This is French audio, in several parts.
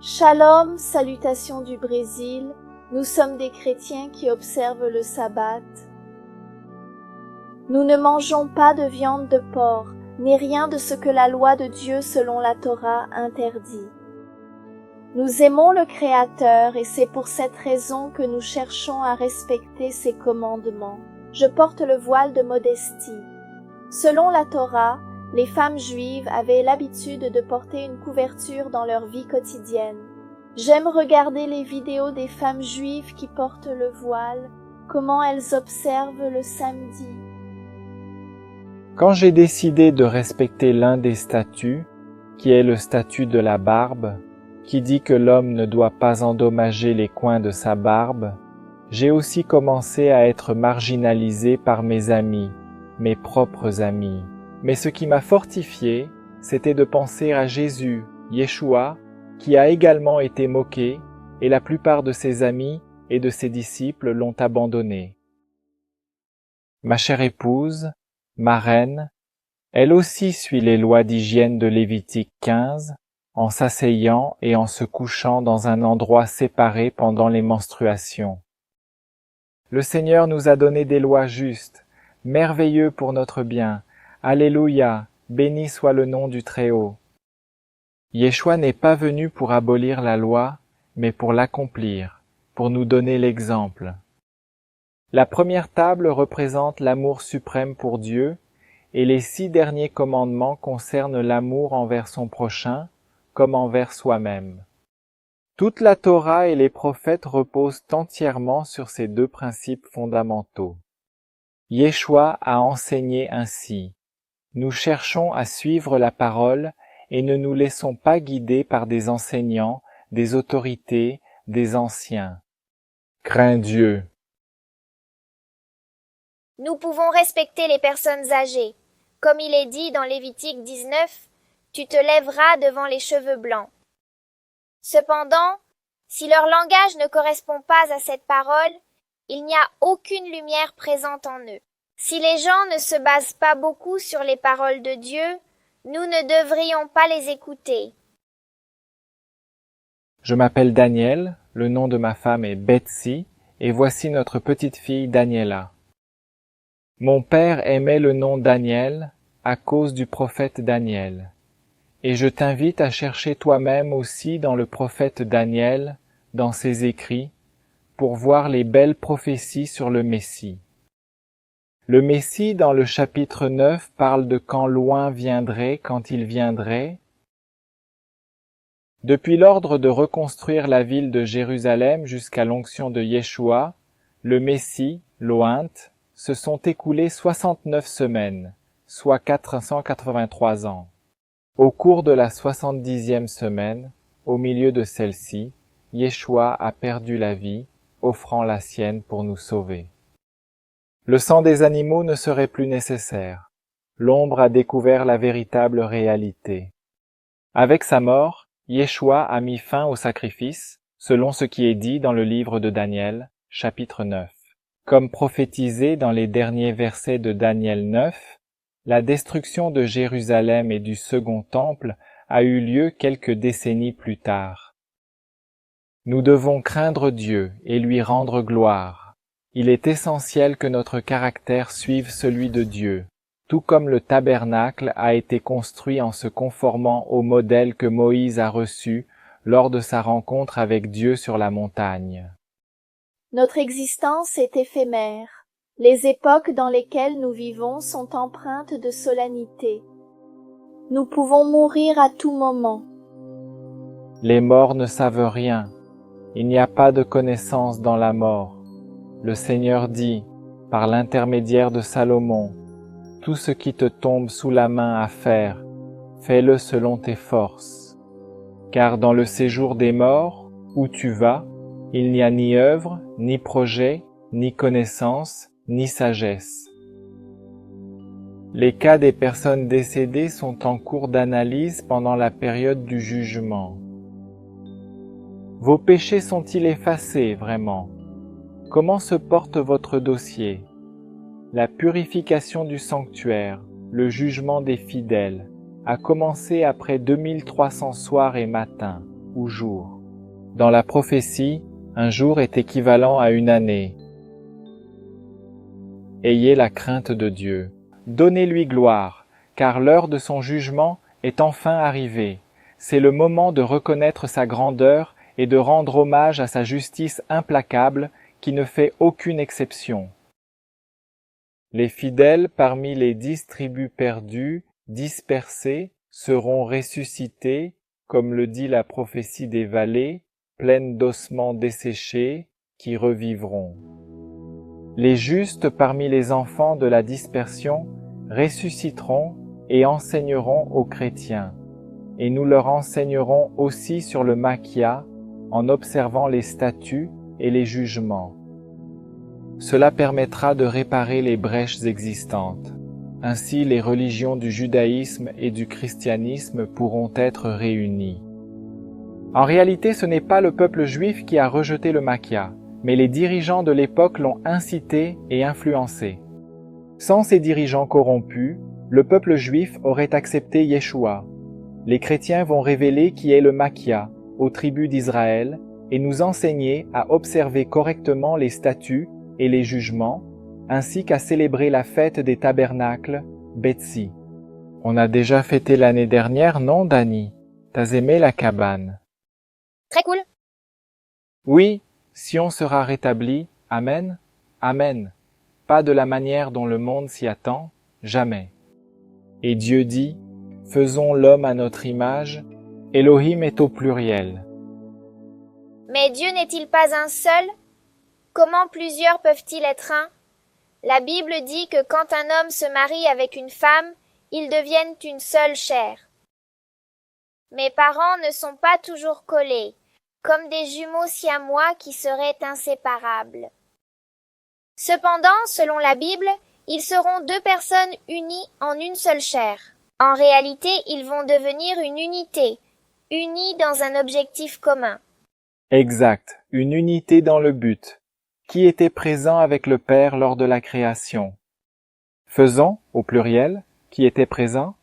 Shalom, salutations du Brésil. Nous sommes des chrétiens qui observent le sabbat. Nous ne mangeons pas de viande de porc, ni rien de ce que la loi de Dieu selon la Torah interdit. Nous aimons le Créateur et c'est pour cette raison que nous cherchons à respecter ses commandements. Je porte le voile de modestie. Selon la Torah, les femmes juives avaient l'habitude de porter une couverture dans leur vie quotidienne. J'aime regarder les vidéos des femmes juives qui portent le voile, comment elles observent le samedi. Quand j'ai décidé de respecter l'un des statuts, qui est le statut de la barbe, qui dit que l'homme ne doit pas endommager les coins de sa barbe, j'ai aussi commencé à être marginalisé par mes amis, mes propres amis. Mais ce qui m'a fortifié, c'était de penser à Jésus, Yeshua, qui a également été moqué, et la plupart de ses amis et de ses disciples l'ont abandonné. Ma chère épouse, ma reine, elle aussi suit les lois d'hygiène de Lévitique 15, en s'asseyant et en se couchant dans un endroit séparé pendant les menstruations. Le Seigneur nous a donné des lois justes, merveilleux pour notre bien. Alléluia, béni soit le nom du Très-Haut. Yeshua n'est pas venu pour abolir la loi, mais pour l'accomplir, pour nous donner l'exemple. La première table représente l'amour suprême pour Dieu, et les 6 derniers commandements concernent l'amour envers son prochain, comme envers soi-même. Toute la Torah et les prophètes reposent entièrement sur ces 2 principes fondamentaux. Yeshua a enseigné ainsi. Nous cherchons à suivre la parole et ne nous laissons pas guider par des enseignants, des autorités, des anciens. Crains Dieu. Nous pouvons respecter les personnes âgées. Comme il est dit dans Lévitique 19, « Tu te lèveras devant les cheveux blancs ». Cependant, si leur langage ne correspond pas à cette parole, il n'y a aucune lumière présente en eux. Si les gens ne se basent pas beaucoup sur les paroles de Dieu, nous ne devrions pas les écouter. Je m'appelle Daniel, le nom de ma femme est Betsy, et voici notre petite fille Daniela. Mon père aimait le nom Daniel à cause du prophète Daniel. Et je t'invite à chercher toi-même aussi dans le prophète Daniel, dans ses écrits, pour voir les belles prophéties sur le Messie. Le Messie, dans le chapitre 9, parle de quand loin viendrait, quand il viendrait. Depuis l'ordre de reconstruire la ville de Jérusalem jusqu'à l'onction de Yeshua, le Messie, l'Oint, se sont écoulées 69 semaines, soit 483 ans. Au cours de la 70e semaine, au milieu de celle-ci, Yeshua a perdu la vie, offrant la sienne pour nous sauver. Le sang des animaux ne serait plus nécessaire. L'ombre a découvert la véritable réalité. Avec sa mort, Yeshua a mis fin au sacrifice, selon ce qui est dit dans le livre de Daniel, chapitre 9. Comme prophétisé dans les derniers versets de Daniel 9, la destruction de Jérusalem et du second temple a eu lieu quelques décennies plus tard. Nous devons craindre Dieu et lui rendre gloire. Il est essentiel que notre caractère suive celui de Dieu, tout comme le tabernacle a été construit en se conformant au modèle que Moïse a reçu lors de sa rencontre avec Dieu sur la montagne. Notre existence est éphémère. Les époques dans lesquelles nous vivons sont empreintes de solennité. Nous pouvons mourir à tout moment. Les morts ne savent rien. Il n'y a pas de connaissance dans la mort. Le Seigneur dit, par l'intermédiaire de Salomon, « Tout ce qui te tombe sous la main à faire, fais-le selon tes forces. Car dans le séjour des morts, où tu vas, il n'y a ni œuvre, ni projet, ni connaissance, ni sagesse. » Les cas des personnes décédées sont en cours d'analyse pendant la période du jugement. Vos péchés sont-ils effacés vraiment? Comment se porte votre dossier? La purification du sanctuaire, le jugement des fidèles, a commencé après 2300 soirs et matins. ou jour. Dans la prophétie, un jour est équivalent à une année. Ayez la crainte de Dieu. Donnez-lui gloire, car l'heure de son jugement est enfin arrivée. C'est le moment de reconnaître sa grandeur et de rendre hommage à sa justice implacable qui ne fait aucune exception. Les fidèles parmi les 10 tribus perdues, dispersées, seront ressuscités, comme le dit la prophétie des vallées, pleines d'ossements desséchés, qui revivront. Les justes parmi les enfants de la dispersion ressusciteront et enseigneront aux chrétiens, et nous leur enseignerons aussi sur le maquia, en observant les statuts et les jugements. Cela permettra de réparer les brèches existantes. Ainsi, les religions du judaïsme et du christianisme pourront être réunies. En réalité, ce n'est pas le peuple juif qui a rejeté le maquia, mais les dirigeants de l'époque l'ont incité et influencé. Sans ces dirigeants corrompus, le peuple juif aurait accepté Yeshua. Les chrétiens vont révéler qui est le maquia aux tribus d'Israël et nous enseigner à observer correctement les statuts et les jugements, ainsi qu'à célébrer la fête des tabernacles, Betsy. On a déjà fêté l'année dernière, non, Dani? T'as aimé la cabane? Très cool. Oui, Sion sera rétabli, amen, amen. Pas de la manière dont le monde s'y attend, jamais. Et Dieu dit, faisons l'homme à notre image, Elohim est au pluriel. Mais Dieu n'est-il pas un seul? Comment plusieurs peuvent-ils être un? La Bible dit que quand un homme se marie avec une femme, ils deviennent une seule chair. Mes parents ne sont pas toujours collés, comme des jumeaux siamois qui seraient inséparables. Cependant, selon la Bible, ils seront 2 personnes unies en une seule chair. En réalité, ils vont devenir une unité, unis dans un objectif commun. Exact, une unité dans le but, qui était présent avec le Père lors de la création. Faisons, au pluriel, qui était présent.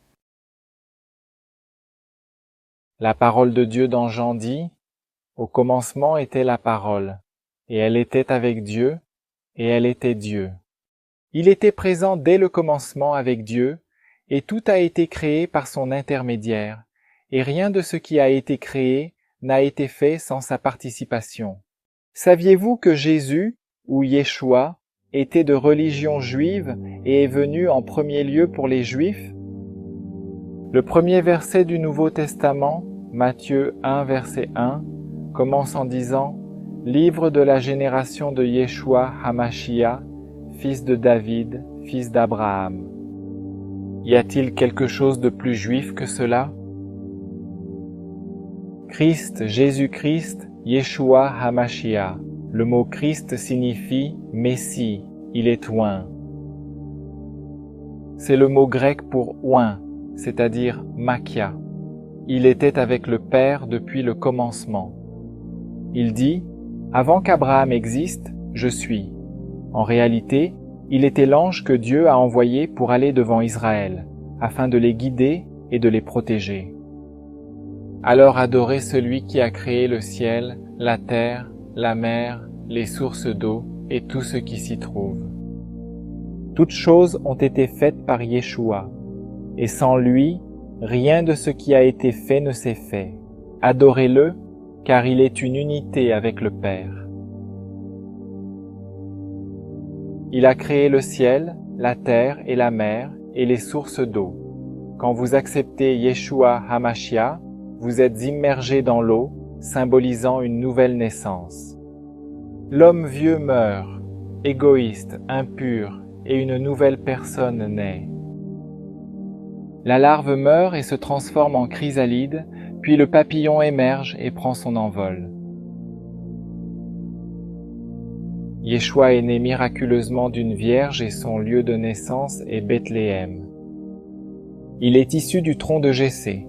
La parole de Dieu dans Jean dit, « Au commencement était la parole, et elle était avec Dieu, et elle était Dieu. » Il était présent dès le commencement avec Dieu, et tout a été créé par son intermédiaire, et rien de ce qui a été créé n'a été fait sans sa participation. Saviez-vous que Jésus, ou Yeshua, était de religion juive et est venu en premier lieu pour les Juifs? Le premier verset du Nouveau Testament, Matthieu 1, verset 1, commence en disant « Livre de la génération de Yeshua Hamashia, fils de David, fils d'Abraham. » Y a-t-il quelque chose de plus juif que cela? Christ, Jésus-Christ, Yeshua Hamashia. Le mot Christ signifie Messie, il est oint. C'est le mot grec pour oint, c'est-à-dire makia. Il était avec le Père depuis le commencement. Il dit, avant qu'Abraham existe, je suis. En réalité, il était l'ange que Dieu a envoyé pour aller devant Israël, afin de les guider et de les protéger. Alors adorez celui qui a créé le ciel, la terre, la mer, les sources d'eau et tout ce qui s'y trouve. Toutes choses ont été faites par Yeshua, et sans lui, rien de ce qui a été fait ne s'est fait. Adorez-le, car il est une unité avec le Père. Il a créé le ciel, la terre et la mer et les sources d'eau. Quand vous acceptez Yeshua Hamashia, vous êtes immergé dans l'eau, symbolisant une nouvelle naissance. L'homme vieux meurt, égoïste, impur, et une nouvelle personne naît. La larve meurt et se transforme en chrysalide, puis le papillon émerge et prend son envol. Yeshua est né miraculeusement d'une vierge et son lieu de naissance est Bethléem. Il est issu du tronc de Jessé.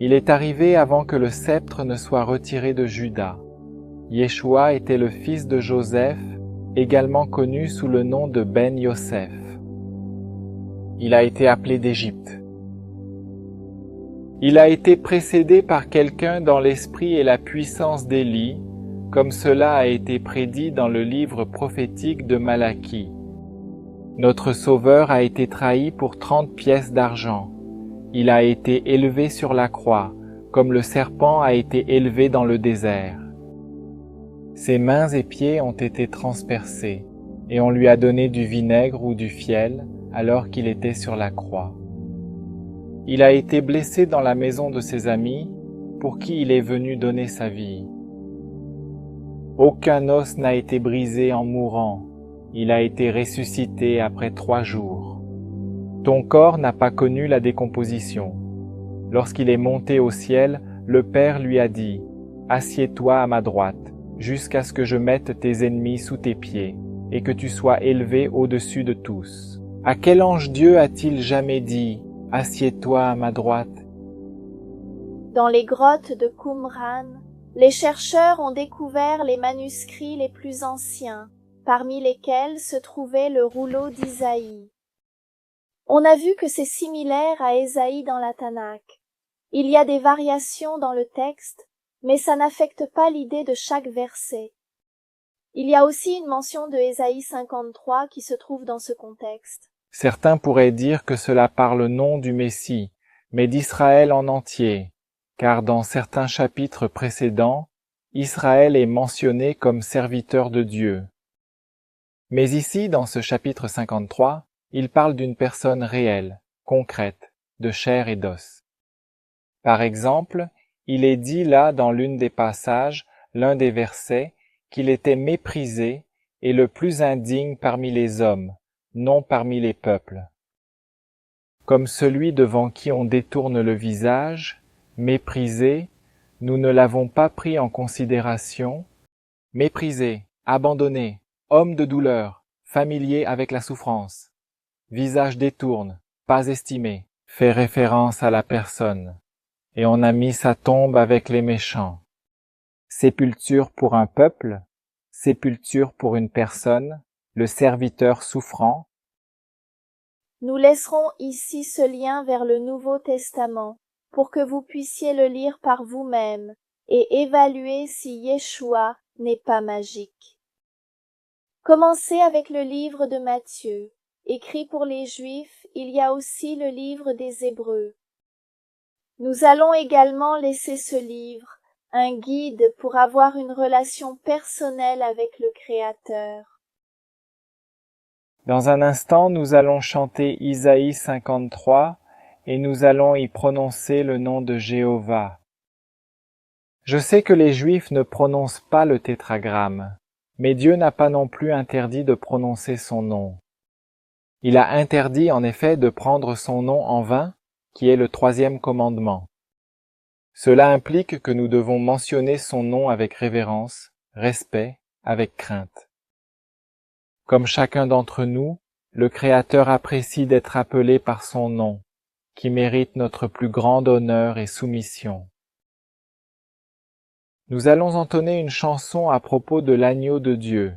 Il est arrivé avant que le sceptre ne soit retiré de Juda. Yeshua était le fils de Joseph, également connu sous le nom de Ben Yosef. Il a été appelé d'Égypte. Il a été précédé par quelqu'un dans l'esprit et la puissance d'Élie, comme cela a été prédit dans le livre prophétique de Malachie. Notre Sauveur a été trahi pour 30 pièces d'argent. Il a été élevé sur la croix, comme le serpent a été élevé dans le désert. Ses mains et pieds ont été transpercés, et on lui a donné du vinaigre ou du fiel alors qu'il était sur la croix. Il a été blessé dans la maison de ses amis, pour qui il est venu donner sa vie. Aucun os n'a été brisé en mourant, il a été ressuscité après 3 jours. Ton corps n'a pas connu la décomposition. Lorsqu'il est monté au ciel, le Père lui a dit, « Assieds-toi à ma droite, jusqu'à ce que je mette tes ennemis sous tes pieds, et que tu sois élevé au-dessus de tous. » À quel ange Dieu a-t-il jamais dit, « Assieds-toi à ma droite » ? Dans les grottes de Qumran, les chercheurs ont découvert les manuscrits les plus anciens, parmi lesquels se trouvait le rouleau d'Isaïe. On a vu que c'est similaire à Ésaïe dans la Tanakh. Il y a des variations dans le texte, mais ça n'affecte pas l'idée de chaque verset. Il y a aussi une mention de Ésaïe 53 qui se trouve dans ce contexte. Certains pourraient dire que cela parle non du Messie, mais d'Israël en entier, car dans certains chapitres précédents, Israël est mentionné comme serviteur de Dieu. Mais ici, dans ce chapitre 53, il parle d'une personne réelle, concrète, de chair et d'os. Par exemple, il est dit là dans l'une des passages, l'un des versets, qu'il était méprisé et le plus indigne parmi les hommes, non parmi les peuples. Comme celui devant qui on détourne le visage, méprisé, nous ne l'avons pas pris en considération, méprisé, abandonné, homme de douleur, familier avec la souffrance, visage détourne, pas estimé, fait référence à la personne, et on a mis sa tombe avec les méchants. Sépulture pour un peuple, sépulture pour une personne, le serviteur souffrant. Nous laisserons ici ce lien vers le Nouveau Testament pour que vous puissiez le lire par vous-même et évaluer si Yeshua n'est pas magique. Commencez avec le livre de Matthieu. Écrit pour les Juifs, il y a aussi le livre des Hébreux. Nous allons également laisser ce livre, un guide pour avoir une relation personnelle avec le Créateur. Dans un instant, nous allons chanter Isaïe 53 et nous allons y prononcer le nom de Jéhovah. Je sais que les Juifs ne prononcent pas le tétragramme, mais Dieu n'a pas non plus interdit de prononcer son nom. Il a interdit en effet de prendre son nom en vain, qui est le 3e commandement. Cela implique que nous devons mentionner son nom avec révérence, respect, avec crainte. Comme chacun d'entre nous, le Créateur apprécie d'être appelé par son nom, qui mérite notre plus grand honneur et soumission. Nous allons entonner une chanson à propos de l'agneau de Dieu.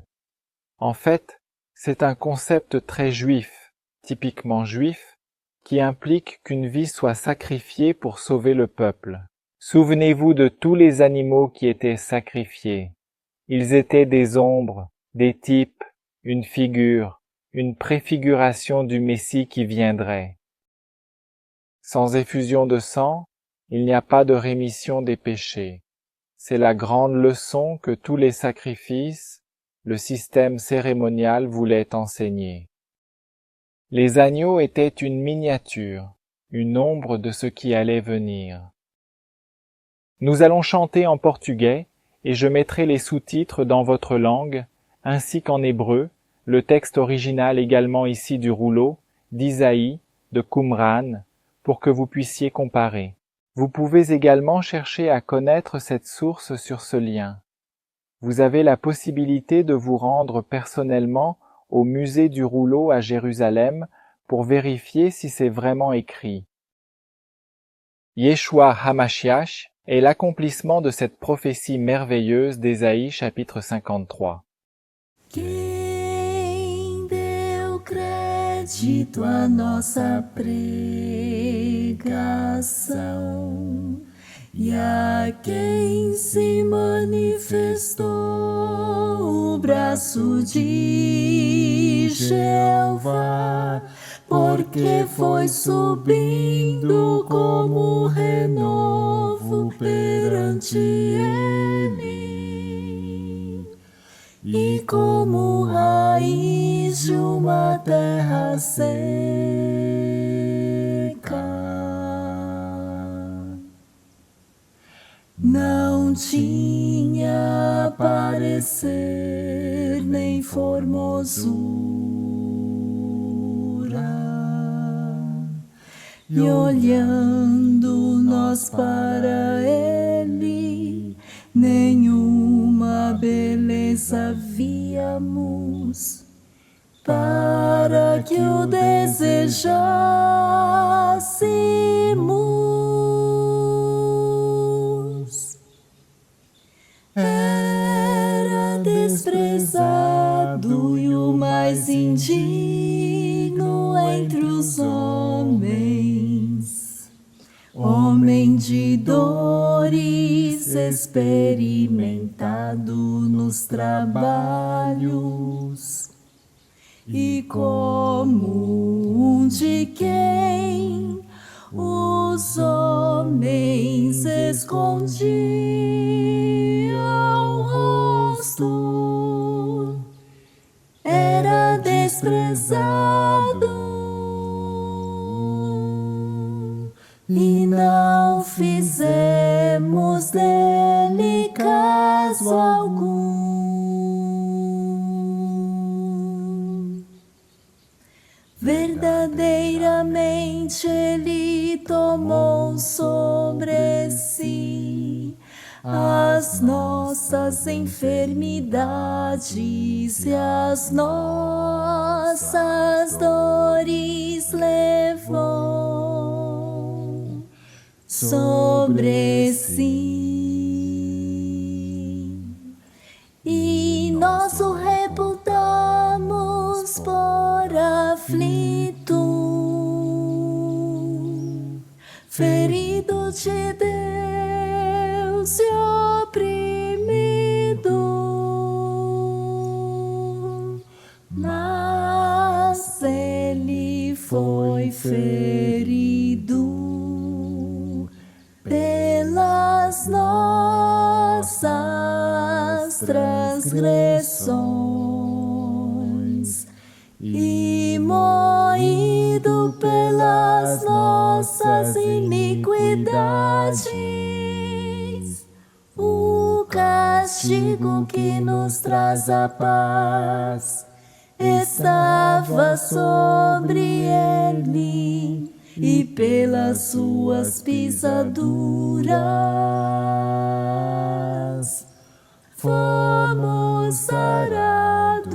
En fait, c'est un concept très juif, typiquement juif, qui implique qu'une vie soit sacrifiée pour sauver le peuple. Souvenez-vous de tous les animaux qui étaient sacrifiés. Ils étaient des ombres, des types, une figure, une préfiguration du Messie qui viendrait. Sans effusion de sang, il n'y a pas de rémission des péchés. C'est la grande leçon que tous les sacrifices, le système cérémonial voulait enseigner. Les agneaux étaient une miniature, une ombre de ce qui allait venir. Nous allons chanter en portugais et je mettrai les sous-titres dans votre langue, ainsi qu'en hébreu, le texte original également ici du rouleau, d'Isaïe, de Qumran, pour que vous puissiez comparer. Vous pouvez également chercher à connaître cette source sur ce lien. Vous avez la possibilité de vous rendre personnellement au musée du rouleau à Jérusalem pour vérifier si c'est vraiment écrit. Yeshua HaMashiach est l'accomplissement de cette prophétie merveilleuse d'Ésaïe chapitre 53. Quem deu crédito dito a nossa pregação, e a quem se manifestou o braço de Jeová, porque foi subindo como renovo perante ele, e como raiz de uma terra seca. Não tinha parecer nem formosura, e olhando nós para ele, nenhuma beleza víamos para que o desejássemos. Era desprezado e o mais indigno entre os homens, homem de dores, experimentado nos trabalhos, e comum de quem os homens escondiam o rosto, era desprezado e não fizemos dele caso algum. Verdadeiramente ele tomou sobre si as nossas enfermidades e as nossas dores levou sobre si, e nós o reputamos por aflito, ferido de Deus e oprimido, mas ele foi ferido pelas nossas transgressões e moído pelas nossas iniquidades. O castigo que nos traz a paz estava sobre ele, e pelas suas pisaduras fomos sarados.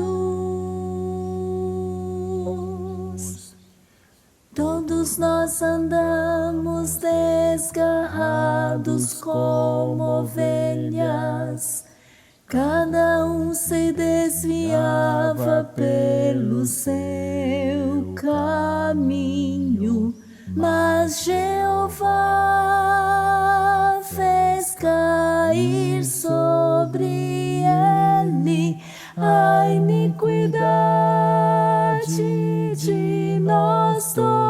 Todos nós andamos desgarrados como ovelhas, cada um se desviava pelo seu caminho, mas Jeová fez cair sobre ele a iniquidade de nós todos.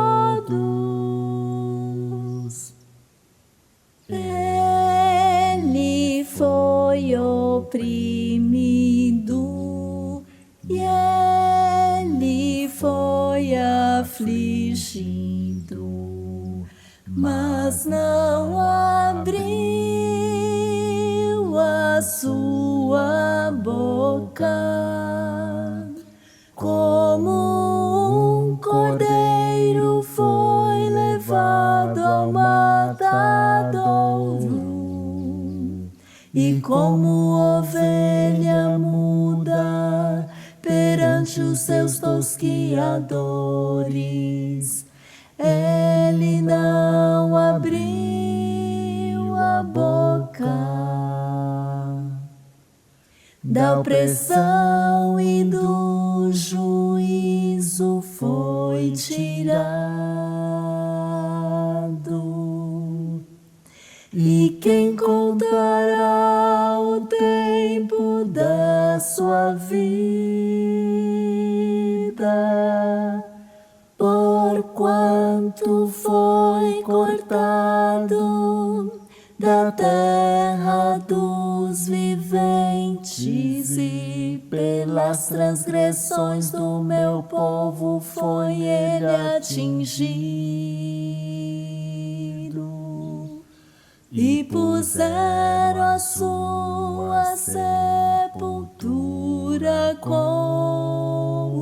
Ele foi oprimido e ele foi afligido, mas não abriu a sua boca. Como um cordeiro foi levado ao matadouro, e como ovelha muda perante os seus tosquiadores, ele não abriu a boca. Da opressão e do juízo foi tirado. E quem contará o tempo da sua vida? Porquanto foi cortado da terra dos viventes, e pelas transgressões do meu povo foi ele atingido. E puseram a sua sepultura com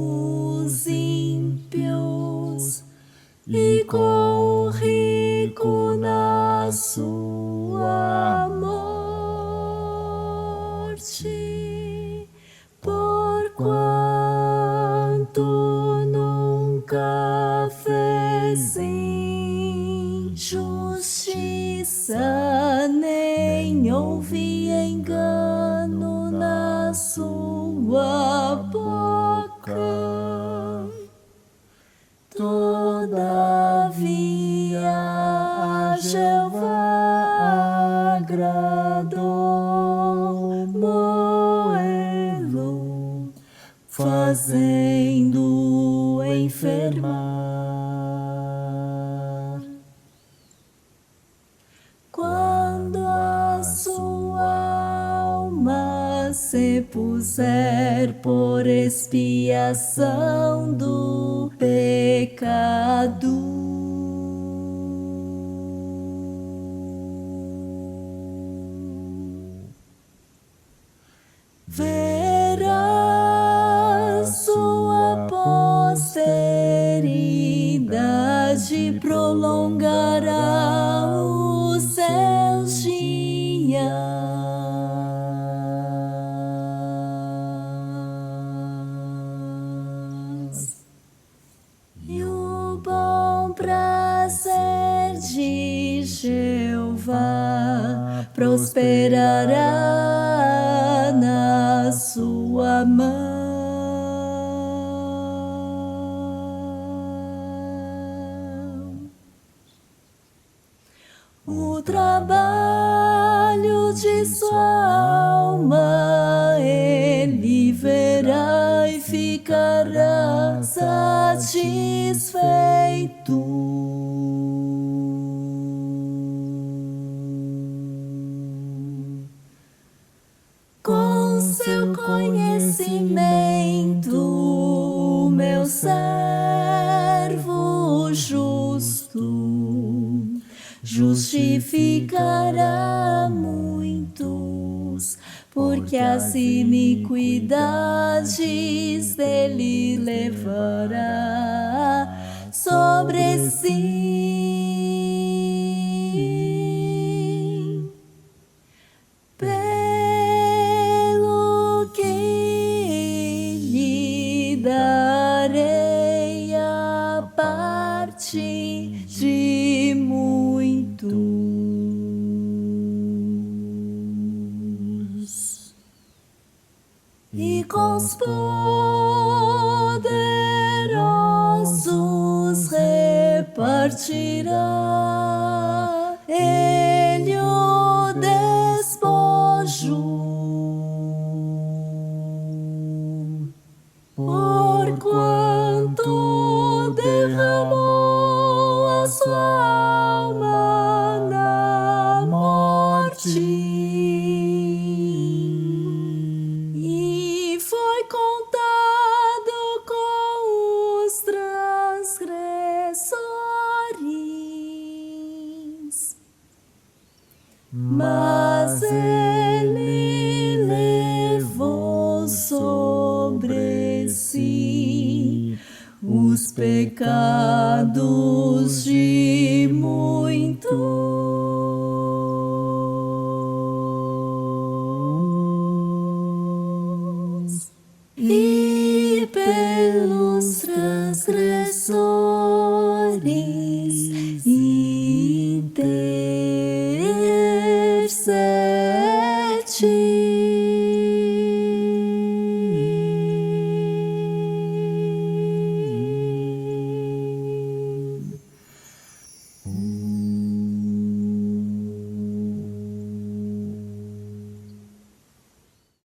os ímpios e com o rico na sua morte, porquanto nunca fez injustiça, nem houve engano na sua boca. Todavia a Jeová agradou Moelo, fazendo-o enfermar. Quando a sua alma se puser por expiação do pecado, verá sua posteridade, prolongará os seus dias. E o bom prazer de Jeová prosperará na sua mão. O trabalho de sua alma ele verá e ficará satisfeito. Com seu conhecimento, o meu servo justo justificará muitos, porque as iniquidades dele levará sobre si. Pelo que lhe darei a parte de muitos, e com os poderosos repartirá ele o despojo. Porquanto derramou a sua alma na morte e foi contado com os transgressores, mas ele levou sobre si os pecados de muitos, e pelos transgressores intercede.